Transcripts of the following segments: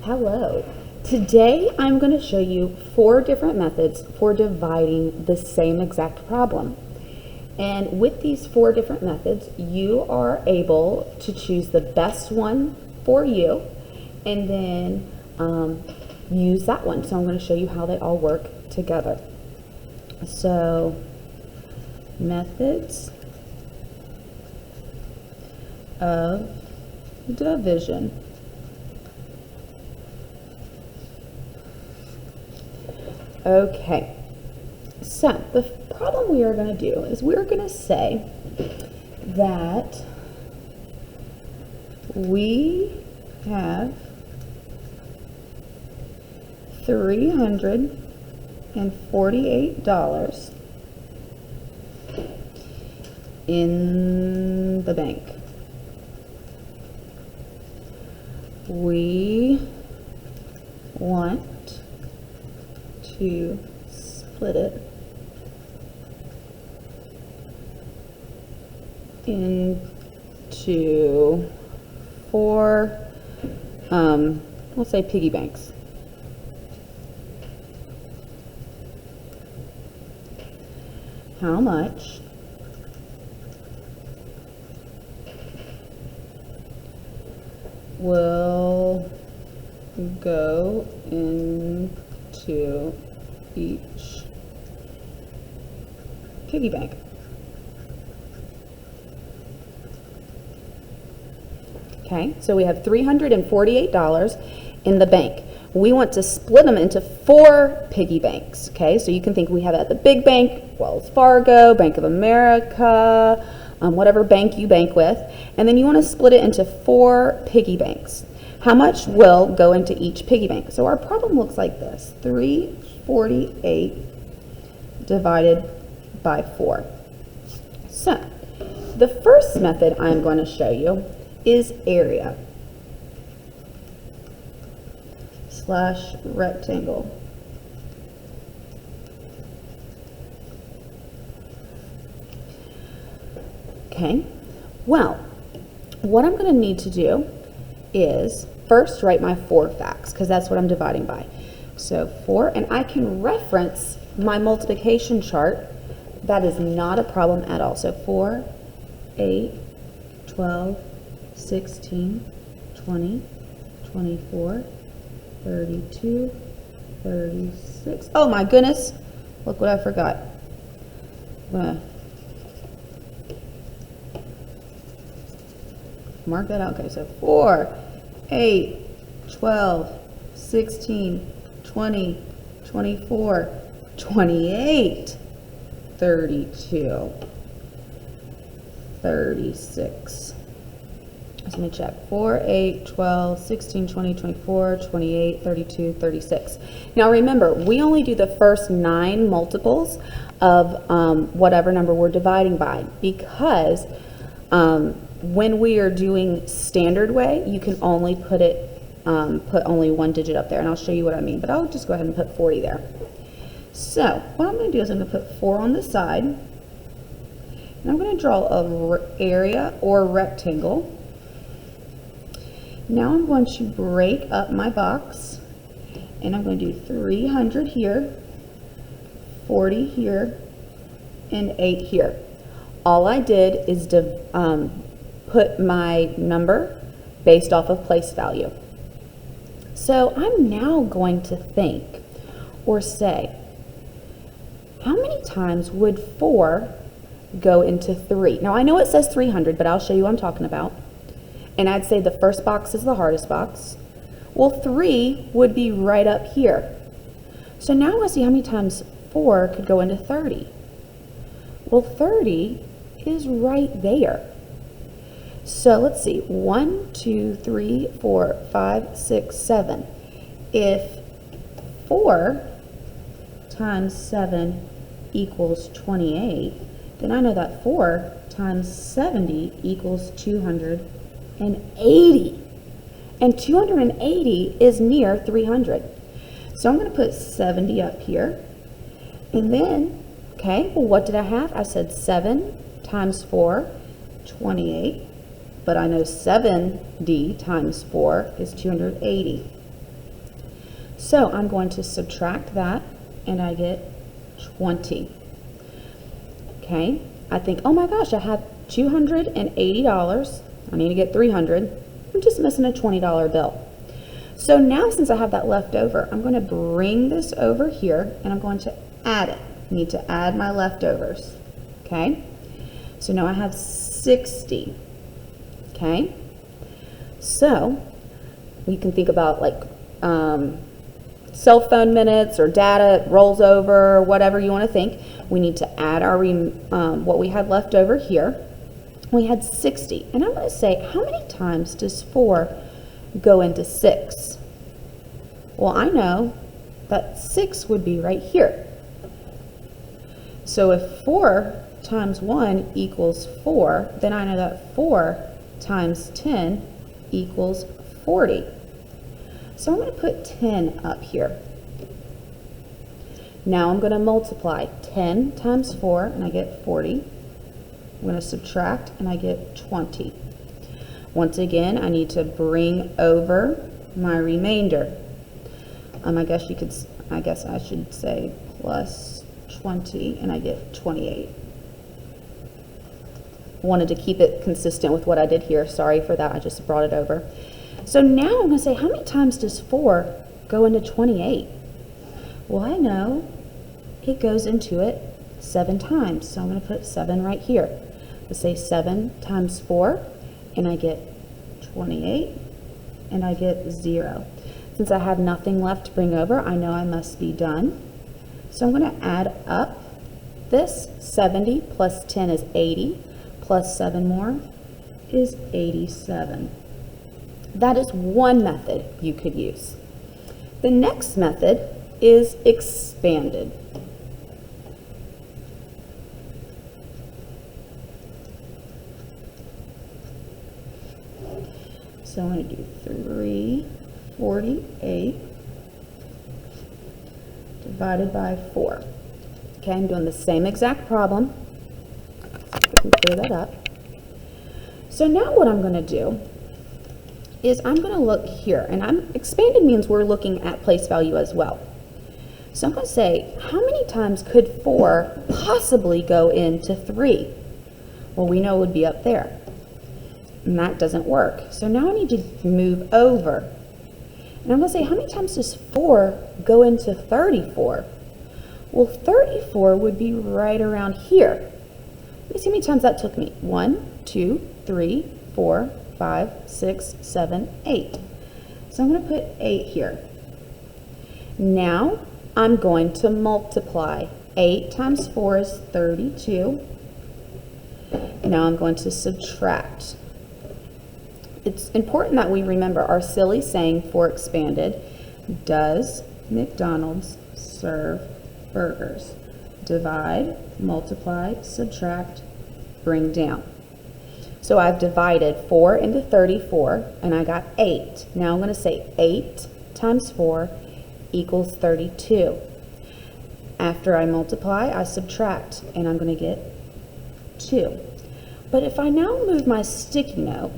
Hello. Today I'm going to show you 4 different methods for dividing the same exact problem. And with these 4 different methods, you are able to choose the best one for you and then use that one. So I'm going to show you how they all work together. So, methods of division. Okay, so the problem we are going to do is we're going to say that we have $348 in the bank. We want to split it into 4, we'll say piggy banks. How much will go into each piggy bank? Okay, so we have $348 in the bank. We want to split them into 4 piggy banks. Okay, so you can think we have at the big bank, Wells Fargo, Bank of America, whatever bank you bank with, and then you want to split it into 4 piggy banks. How much will go into each piggy bank? So our problem looks like this: 348 divided by 4. So the first method I'm going to show you is area / rectangle. Okay, well, what I'm going to need to do is first write my 4 facts, because that's what I'm dividing by. So 4, and I can reference my multiplication chart. That is not a problem at all. So 4, 8, 12, 16, 20, 24, 32, 36. Oh my goodness, look what I forgot. I'm gonna mark that out. Okay, so 4, 8, 12, 16, 20, 24, 28, 32, 36. Let me check. 4, 8, 12, 16, 20, 24, 28, 32, 36. Now remember, we only do the first 9 multiples of whatever number we're dividing by, because when we are doing standard way, you can only put only 1 digit up there, and I'll show you what I mean, but I'll just go ahead and put 40 there. So what I'm going to do is I'm going to put 4 on the side, and I'm going to draw a area or rectangle. Now I'm going to break up my box, and I'm going to do 300 here, 40 here, and 8 here. All I did is put my number based off of place value. So I'm now going to think or say, how many times would 4 go into 3? Now I know it says 300, but I'll show you what I'm talking about. And I'd say the first box is the hardest box. Well, 3 would be right up here. So now I want to see how many times 4 could go into 30. Well, 30 is right there. So let's see, 1, 2, 3, 4, 5, 6, 7. If 4 times 7 equals 28, then I know that 4 times 70 equals 280. And 280 is near 300. So I'm going to put 70 up here. And then, okay, well, what did I have? I said 7 times 4, 28. But I know 70 times 4 is 280. So I'm going to subtract that, and I get 20. Okay, I think, oh my gosh, I have $280. I need to get 300. I'm just missing a $20 bill. So now since I have that left over, I'm going to bring this over here and I'm going to add it. I need to add my leftovers. Okay, so now I have 60. Okay, so we can think about like cell phone minutes or data rolls over, whatever you want to think. We need to add our what we had left over here. We had 60, and I'm going to say, how many times does 4 go into 6? Well, I know that 6 would be right here. So if 4 times 1 equals 4, then I know that 4 times 10 equals 40. So I'm going to put 10 up here. Now I'm going to multiply 10 times 4, and I get 40. I'm going to subtract, and I get 20. Once again, I need to bring over my remainder. I guess I should say plus 20, and I get 28. Wanted to keep it consistent with what I did here. Sorry for that, I just brought it over. So now I'm going to say, how many times does 4 go into 28? Well, I know it goes into it 7 times, so I'm going to put 7 right here. Let's say 7 times 4, and I get 28, and I get 0. Since I have nothing left to bring over, I know I must be done. So I'm going to add up this. 70 plus 10 is 80, plus 7 more is 87. That is one method you could use. The next method is expanded. So I'm going to do 348 divided by 4. Okay, I'm doing the same exact problem. We can clear that up. So now what I'm going to do is I'm going to look here, and expanded means we're looking at place value as well. So I'm going to say, how many times could 4 possibly go into 3? Well, we know it would be up there. And that doesn't work. So now I need to move over. And I'm going to say, how many times does 4 go into 34? Well, 34 would be right around here. Let me see how many times that took me. 1, 2, 3, 4, 5, 6, 7, 8. So I'm going to put 8 here. Now I'm going to multiply. 8 times 4 is 32. Now I'm going to subtract. It's important that we remember our silly saying for expanded. Does McDonald's serve burgers? Divide, multiply, subtract, bring down. So I've divided 4 into 34, and I got 8. Now I'm going to say 8 times 4 equals 32. After I multiply, I subtract, and I'm going to get 2. But if I now move my sticky note,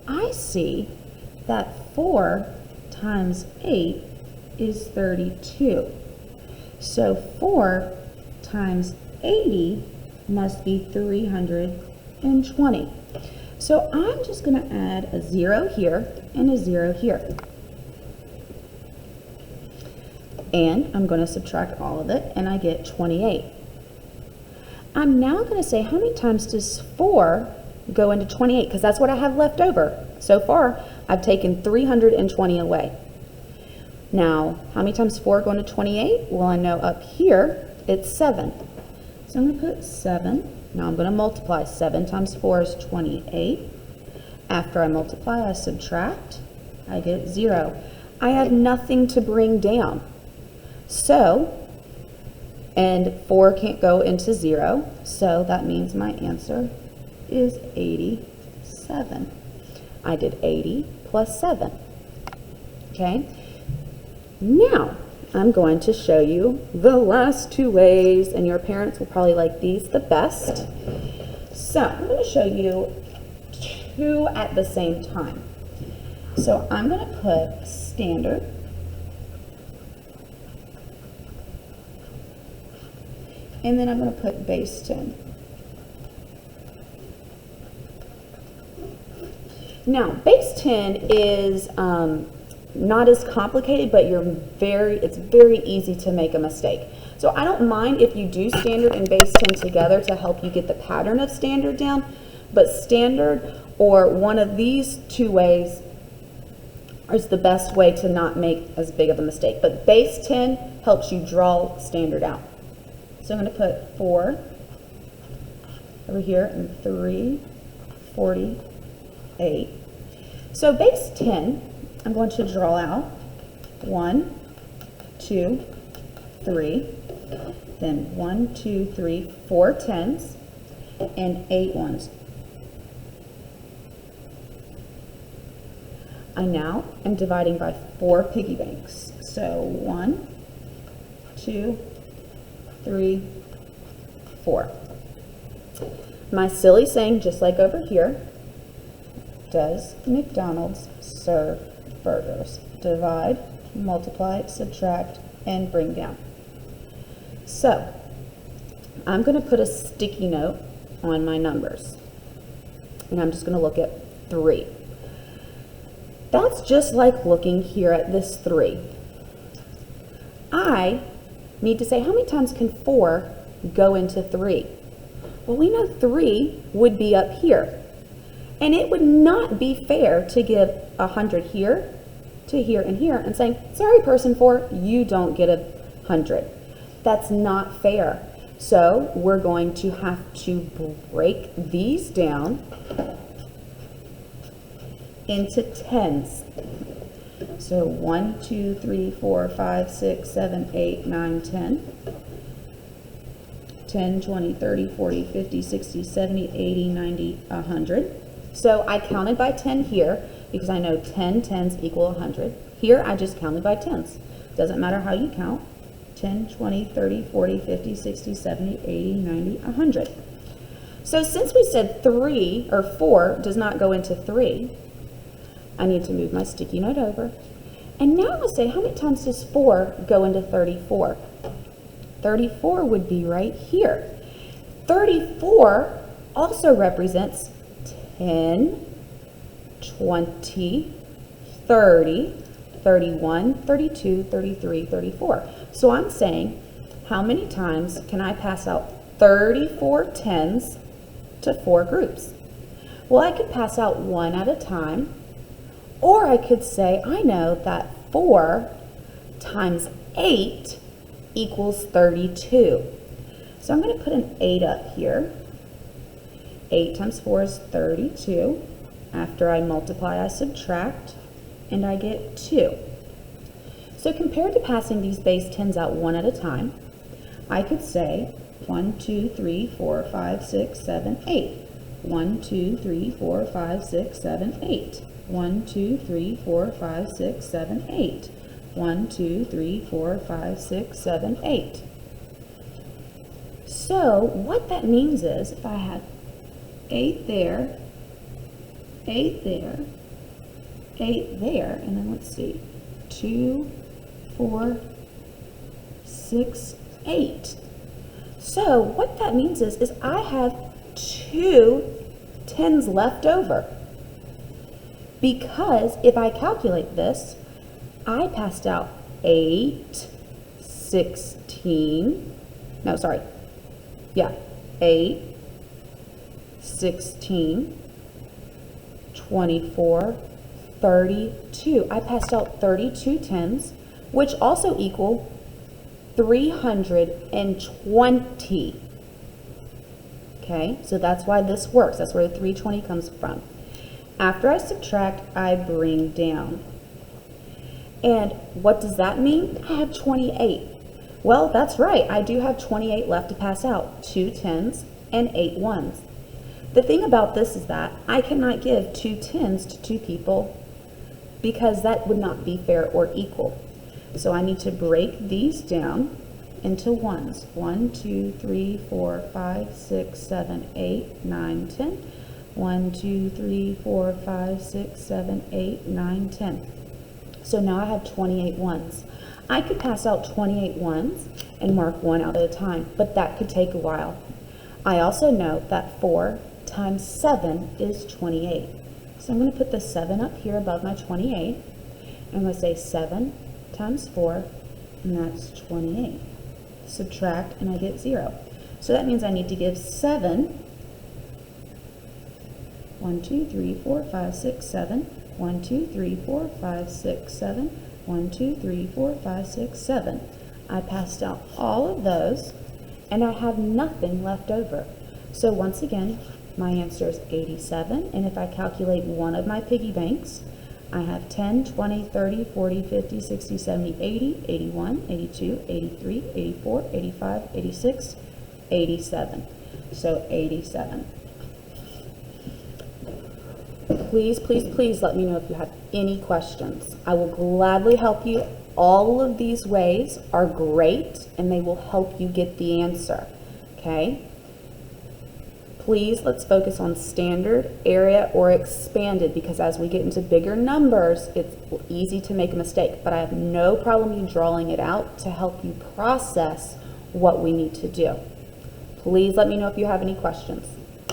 I see that 4 times 8 is 32. So 4 times 80 must be 320. So I'm just going to add a 0 here and a 0 here. And I'm going to subtract all of it, and I get 28. I'm now going to say, how many times does 4 go into 28? Because that's what I have left over. So far, I've taken 320 away. Now, how many times 4 go into 28? Well, I know up here, it's 7. So I'm going to put 7. Now I'm going to multiply. 7 times 4 is 28. After I multiply, I subtract. I get 0. I have nothing to bring down. So, and 4 can't go into 0, so that means my answer is 87. I did 80 plus 7. Okay? Now, I'm going to show you the last 2 ways, and your parents will probably like these the best. So, I'm going to show you 2 at the same time. So, I'm going to put standard, and then I'm going to put base 10. Now, base 10 is not as complicated, but it's very easy to make a mistake. So I don't mind if you do standard and base 10 together to help you get the pattern of standard down, but standard or one of these two ways is the best way to not make as big of a mistake. But base 10 helps you draw standard out. So I'm going to put 4 over here and 3, 48. So base 10, I'm going to draw out 1, 2, 3, then 1, 2, 3, 4 tens, and 8 ones. I now am dividing by 4 piggy banks. So 1, 2, 3, 4. My silly saying, just like over here, does McDonald's serve burgers? Divide, multiply, subtract, and bring down. So I'm going to put a sticky note on my numbers, and I'm just going to look at 3. That's just like looking here at this 3. I need to say, how many times can 4 go into 3? Well, we know 3 would be up here. And it would not be fair to give 100 here, to here, and here, and saying, sorry, person 4, you don't get 100. That's not fair. So we're going to have to break these down into tens. So 1, 2, 3, 4, 5, 6, 7, 8, 9, 10. 10, 20, 30, 40, 50, 60, 70, 80, 90, 100. So I counted by 10 here because I know 10 tens equal 100. Here I just counted by tens. Doesn't matter how you count. 10, 20, 30, 40, 50, 60, 70, 80, 90, 100. So since we said 3 or 4 does not go into 3, I need to move my sticky note over. And now I'll say, how many times does 4 go into 34? 34 would be right here. 34 also represents 10, 20, 30, 31, 32, 33, 34. So I'm saying, how many times can I pass out 34 tens to 4 groups? Well, I could pass out 1 at a time, or I could say, I know that 4 times 8 equals 32. So I'm going to put an 8 up here. 8 times 4 is 32. After I multiply, I subtract, and I get 2. So compared to passing these base 10s out 1 at a time, I could say 1, 2, 3, 4, 5, 6, 7, 8. 1, 2, 3, 4, 5, 6, 7, 8. 1, 2, 3, 4, 5, 6, 7, 8. 1, 2, 3, 4, 5, 6, 7, 8. So what that means is if I had 8 there, 8 there, 8 there, and then let's see, 2, 4, 6, 8. So what that means is I have 2 tens left over. Because if I calculate this, I passed out 8, 16, no, sorry, yeah, 8, 16, 24, 32. I passed out 32 tens, which also equal 320. Okay, so that's why this works. That's where the 320 comes from. After I subtract, I bring down. And what does that mean? I have 28. Well, that's right. I do have 28 left to pass out. 2 tens and 8 ones. The thing about this is that I cannot give 2 tens to 2 people because that would not be fair or equal. So I need to break these down into ones. 1, 2, 3, 4, 5, 6, 7, 8, 9, 10. 1, 2, 3, 4, 5, 6, 7, 8, 9, 10. So now I have 28 ones. I could pass out 28 ones and mark one out at a time, but that could take a while. I also know that 4 times 7 is 28. So I'm going to put the 7 up here above my 28. I'm going to say 7 times 4, and that's 28. Subtract, and I get 0. So that means I need to give 7, 1, 2, 3, 4, 5, 6, 7, 1, 2, 3, 4, 5, 6, 7, 1, 2, 3, 4, 5, 6, 7. I passed out all of those, and I have nothing left over. So once again, my answer is 87, and if I calculate one of my piggy banks, I have 10, 20, 30, 40, 50, 60, 70, 80, 81, 82, 83, 84, 85, 86, 87. So 87. Please, please, please let me know if you have any questions. I will gladly help you. All of these ways are great, and they will help you get the answer, okay? Please, let's focus on standard, area, or expanded, because as we get into bigger numbers, it's easy to make a mistake, but I have no problem you drawing it out to help you process what we need to do. Please let me know if you have any questions.